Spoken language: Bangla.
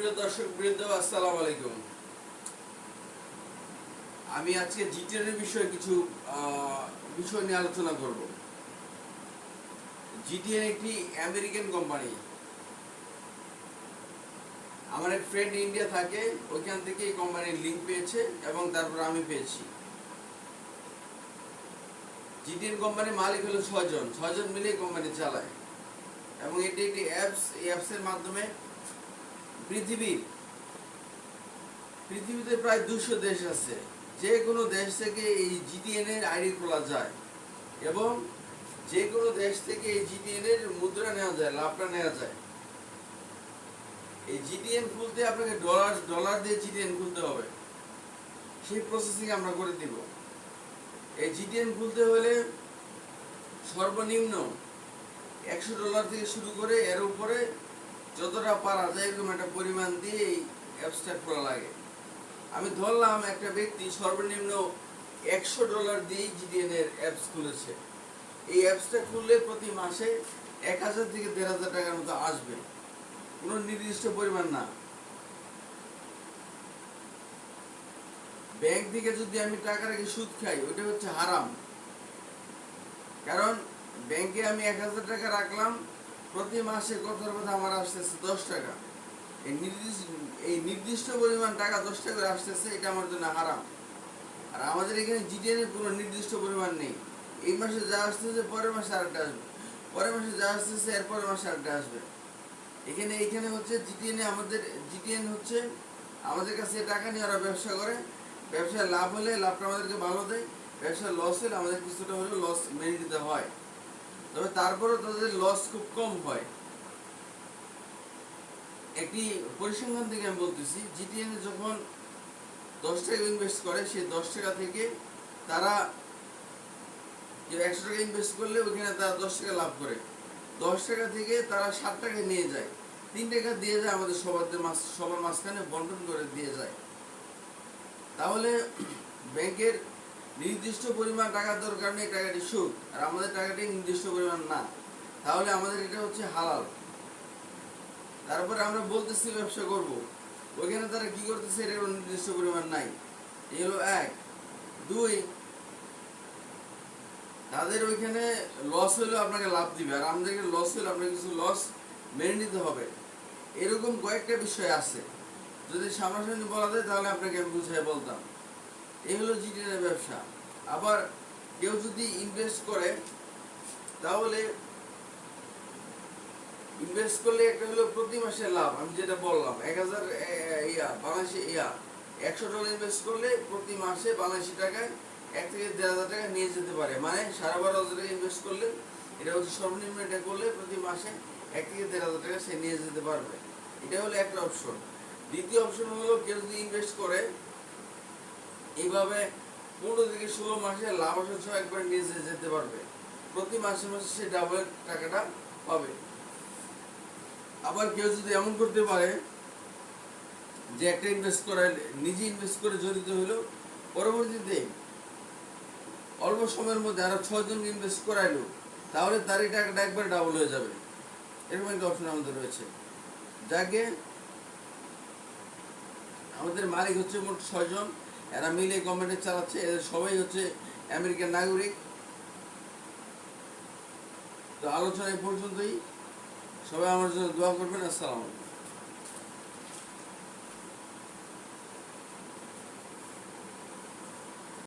সুপ্রিয় দর্শক বৃন্দ, আসসালামু আলাইকুম। আমি আজকে জিটিএন এর বিষয়ে কিছু বিষয় নিয়ে আলোচনা করব। জিটিএন একটি আমেরিকান কোম্পানি। আমার এক ফ্রেন্ড ইন্ডিয়া থাকে, ওইখান থেকে এই কোম্পানির লিঙ্ক পেয়েছে এবং তারপর আমি পেয়েছি। জিটিএন কোম্পানির মালিক হলো ছয়জন মিলে কোম্পানি চালায় এবং এটি একটি অ্যাপস। এই অ্যাপসের মাধ্যমে পৃথিবীতে প্রায় 200 দেশ আছে। যে কোনো দেশ থেকে এই জিটিএন এর আইডি খোলা যায় এবং যে কোনো দেশ থেকে এই জিটিএন এর মুদ্রা নেওয়া যায়, লাভটা নেওয়া যায়। এই জিটিএন খুলতে আপনাকে ডলার দিয়ে জিটিএন খুলতে হবে, সেই প্রসেসিং আমরা করে দিব। এই জিটিএন খুলতে হলে সর্বনিম্ন $100 থেকে শুরু করে এর উপরে যতটা পারা যায় এরকম একটা পরিমাণ দিয়ে এই অ্যাপসটা খোলা লাগে। আমি ধরলাম একটা ব্যক্তি সর্বনিম্ন $100 দিয়ে জিটিএন এর অ্যাপস খুলেছে। এই অ্যাপসটা খুললে প্রতি মাসে 1000 থেকে 1500 টাকার মতো আসবে, কোনো নির্দিষ্ট পরিমাণ না। ব্যাংক থেকে যদি আমি টাকা রেখে সুদ খাই, ওইটা হচ্ছে হারাম। কারণ ব্যাংকে আমি 1000 টাকা রাখলাম, প্রতি মাসে কথার কথা আমার আসতেছে 10 টাকা। এই নির্দিষ্ট পরিমাণ টাকা 10 টাকা করে আসতেছে, এটা আমার জন্য হারাম। আর আমাদের এখানে জিটিএন এর কোনো নির্দিষ্ট পরিমাণ নেই। এই মাসে যা আসতেছে পরের মাসে আরেকটা আসবে, পরের মাসে যা আসতেছে এর পরের মাসে আরেকটা আসবে। এখানে হচ্ছে জিটিএন হচ্ছে আমাদের কাছে টাকা নিয়ে ওরা ব্যবসা করে। ব্যবসায় লাভ হলে লাভটা আমাদেরকে ভালো দেয়, ব্যবসায় লস হলে আমাদের কিছুটা হলেও লস মেনে নিতে হয়। তবে তারপরেও তাদের লস খুব কম হয়। একটি পরিসংখ্যান থেকে আমি বলতেছি, জিটিএন যখন 10 টাকা ইনভেস্ট করে, সেই 10 টাকা থেকে তারা 100 টাকা ইনভেস্ট করলে ওইখানে তারা 10 টাকা লাভ করে। 10 টাকা থেকে তারা 7 টাকা নিয়ে যায়, 3 টাকা দিয়ে যায় আমাদের সবার মাঝখানে বন্টন করে দিয়ে যায়। তাহলে ব্যাংকের নির্দিষ্ট পরিমাণ টাকা দরকার নেই, টাকাটি সুদ, আর আমাদের টাকাটি নির্দিষ্ট পরিমাণ না। তাহলে আমাদের এটা হচ্ছে হালাল। তারপরে আমরা বলতেছি ব্যবসা করব, ওইখানে তারা কি করতেছে, এটা কোনো নির্দিষ্ট পরিমাণ নাই। এই হলো 1। 2, তাদের ওইখানে লস হলেও আপনাকে লাভ দিবে, আর আমাদেরকে লস হলে আপনাকে কিছু লস মেনে নিতে হবে। এরকম কয়েকটা বিষয় আছে, যদি সামনাসামনি বলা যায় তাহলে আপনাকে আমি বুঝাই বলতাম। এই হলো জিটিএন এর ব্যবসা। আবার কেউ যদি ইনভেস্ট করে, তাহলে ইনভেস্ট করলে একটা হলো প্রতি মাসে লাভ। আমি যেটা বললাম, 1000 বাংলাদেশি $100 ইনভেস্ট করলে প্রতি মাসে বাংলাদেশি টাকায় 1 থেকে 1500 টাকা নিয়ে যেতে পারে। মানে 12,500 টাকা ইনভেস্ট করলে, এটা হচ্ছে সর্বনিম্ন, এটা করলে প্রতি মাসে 1 থেকে 1500 টাকা সে নিয়ে যেতে পারবে। এটা হলো একটা অপশন। দ্বিতীয় অপশন হলো কেউ যদি ইনভেস্ট করে এইভাবে 15 থেকে 16 মাসে লাভ সহ একবার নিয়ে যেতে পারবে, প্রতি মাসে মাসে সে ডাবল টাকাটা পাবে। আবার কেউ যদি এমন করতে পারে যে একটা ইনভেস্ট করে, নিজে ইনভেস্ট করে জড়িত হলো, পরবর্তীতে অল্প সময়ের মধ্যে আরো 6 জনকে ইনভেস্ট করাইলো, তাহলে তার এই টাকাটা একবার ডাবল হয়ে যাবে। এরকম একটা অপশন আমাদের রয়েছে। যাকে আমাদের মালিক হচ্ছে মোট 6 জন, এরা মিলে কোম্পানি চালাচ্ছে। এদের সবাই হচ্ছে আমেরিকান নাগরিক। তো আলোচনা এই পর্যন্তই। সবাই আমার জন্য দোয়া করবেন। আসসালামু আলাইকুম।